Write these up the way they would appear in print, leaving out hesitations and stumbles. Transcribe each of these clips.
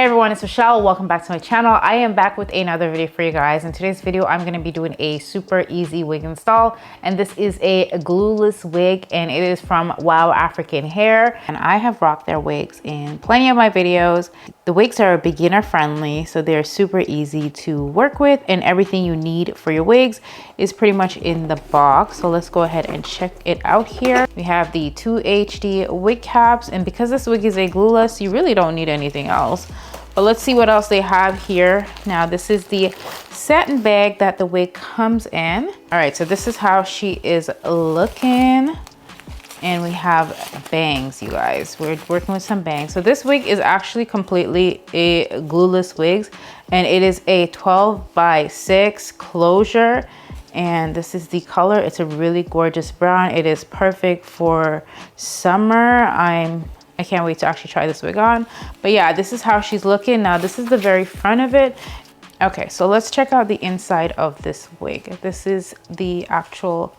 Hey everyone, it's Michelle. Welcome back to my channel. I am back with another video for you guys. In today's video, I'm going to be doing a super easy wig install. And this is a glueless wig and it is from 𝐌𝐻𝐿 And I have rocked their wigs in plenty of my videos. The wigs are beginner friendly, so they're super easy to work with and everything you need for your wigs is pretty much in the box. So let's go ahead and check it out here. We have the 2 HD wig caps, and because this wig is a glueless, you really don't need anything else. But let's see what else they have here. Now, this is the satin bag that the wig comes in. All right, so this is how she is looking. And we have bangs, you guys. We're working with some bangs. So this wig is actually completely a glueless wig, and it is a 12x6 closure. And this is the color. It's a really gorgeous brown. It is perfect for summer. I can't wait to actually try this wig on. But yeah, this is how she's looking. Now, this is the very front of it. Okay, so let's check out the inside of this wig. This is the actual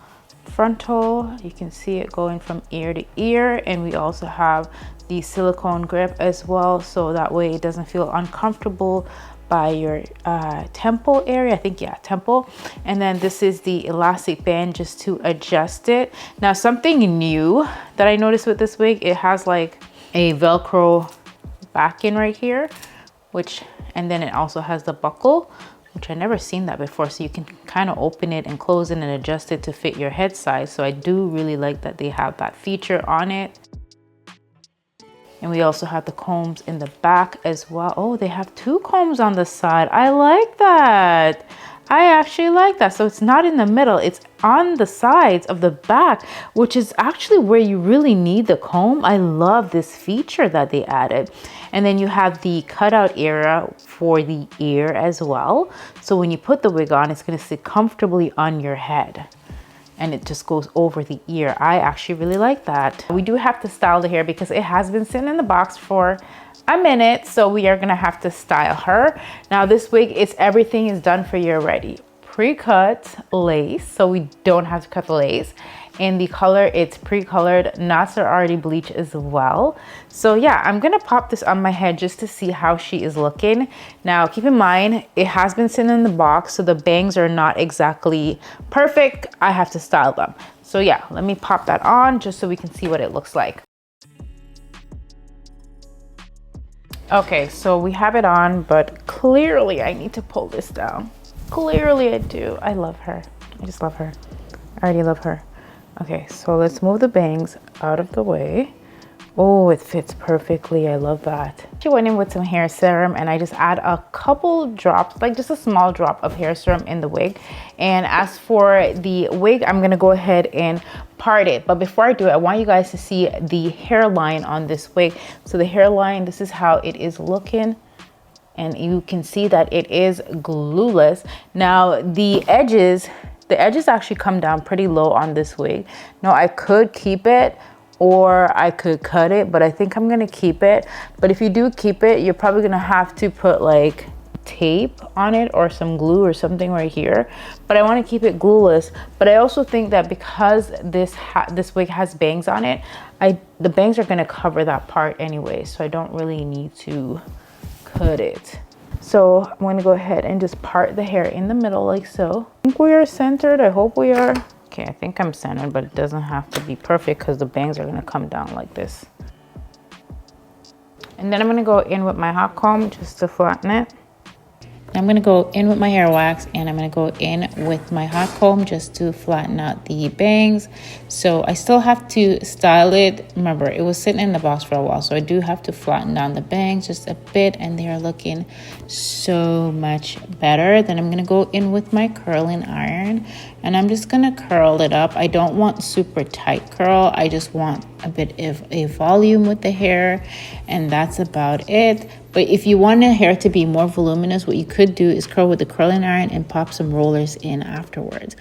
frontal. You can see it going from ear to ear. And we also have the silicone grip as well. So that way it doesn't feel uncomfortable by your temple area. I think, yeah, temple. And then this is the elastic band just to adjust it. Now, something new that I noticed with this wig, it has like a Velcro backing right here, and then it also has the buckle, which I never seen that before. So you can kind of open it and close it and adjust it to fit your head size. So I do really like that they have that feature on it. And we also have the combs in the back as well. Oh, they have 2 combs on the side. I like that. I actually like that. So it's not in the middle, it's on the sides of the back, which is actually where you really need the comb. I love this feature that they added. And then you have the cutout area for the ear as well. So when you put the wig on, it's going to sit comfortably on your head. And it just goes over the ear. I actually really like that. We do have to style the hair because it has been sitting in the box for a minute, so we are gonna have to style her. Now, this wig, everything is done for you already. Pre-cut lace, so we don't have to cut the lace. In the color, it's pre-colored, knots are already bleached as well. So yeah, I'm gonna pop this on my head just to see how she is looking. Now, keep in mind, it has been sitting in the box, so the bangs are not exactly perfect. I have to style them. So yeah, let me pop that on just so we can see what it looks like. Okay, so we have it on, but clearly I need to pull this down. Clearly I do. I love her. I just love her. I already love her. Okay, so let's move the bangs out of the way. Oh, it fits perfectly. I love that. She went in with some hair serum and I just add a couple drops, like just a small drop of hair serum in the wig. And as for the wig, I'm gonna go ahead and part it. But before I do it, I want you guys to see the hairline on this wig. So the hairline, this is how it is looking. And you can see that it is glueless. Now the edges actually come down pretty low on this wig. Now I could keep it or I could cut it, but I think I'm gonna keep it. But if you do keep it, you're probably gonna have to put like tape on it or some glue or something right here. But I wanna keep it glueless. But I also think that because this wig has bangs on it, the bangs are gonna cover that part anyway. So I don't really need to cut it. So I'm going to go ahead and just part the hair in the middle like so. I think we are centered. I hope we are. Okay, I think I'm centered, but it doesn't have to be perfect because the bangs are going to come down like this. And then I'm going to go in with my hot comb just to flatten it. I'm going to go in with my hair wax and I'm going to go in with my hot comb just to flatten out the bangs. So I still have to style it. Remember, it was sitting in the box for a while, so I do have to flatten down the bangs just a bit, and they are looking so much better. Then I'm going to go in with my curling iron and I'm just going to curl it up. I don't want super tight curl. I just want a bit of a volume with the hair, and that's about it. But if you want your hair to be more voluminous, what you could do is curl with the curling iron and pop some rollers in afterwards.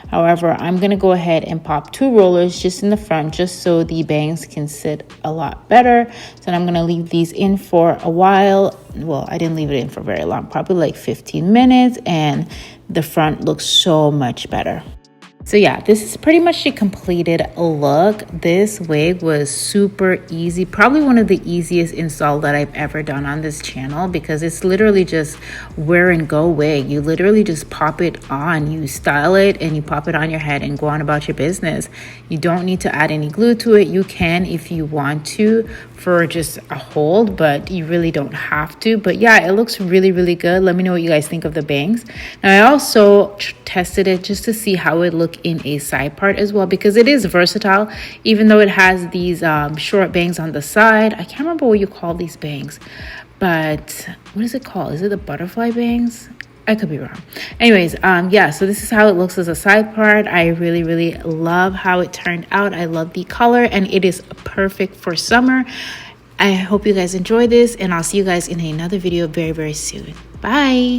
However, I'm going to go ahead and pop 2 rollers just in the front, just so the bangs can sit a lot better. So I'm going to leave these in for a while. Well, I didn't leave it in for very long, probably like 15 minutes, and the front looks so much better. So yeah, this is pretty much the completed look. This wig was super easy, probably one of the easiest install that I've ever done on this channel, because it's literally just wear and go wig. You literally just pop it on, you style it and you pop it on your head and go on about your business. You don't need to add any glue to it. You can if you want to for just a hold, but you really don't have to. But yeah, it looks really, really good. Let me know what you guys think of the bangs. Now I also tested it just to see how it looked in a side part as well, because it is versatile. Even though it has these short bangs on the side, I can't remember what you call these bangs, but what is it called? Is it the butterfly bangs? I could be wrong. Anyways, yeah, so this is how it looks as a side part. I really, really love how it turned out. I love the color and it is perfect for summer. I hope you guys enjoy this, and I'll see you guys in another video very, very soon. Bye.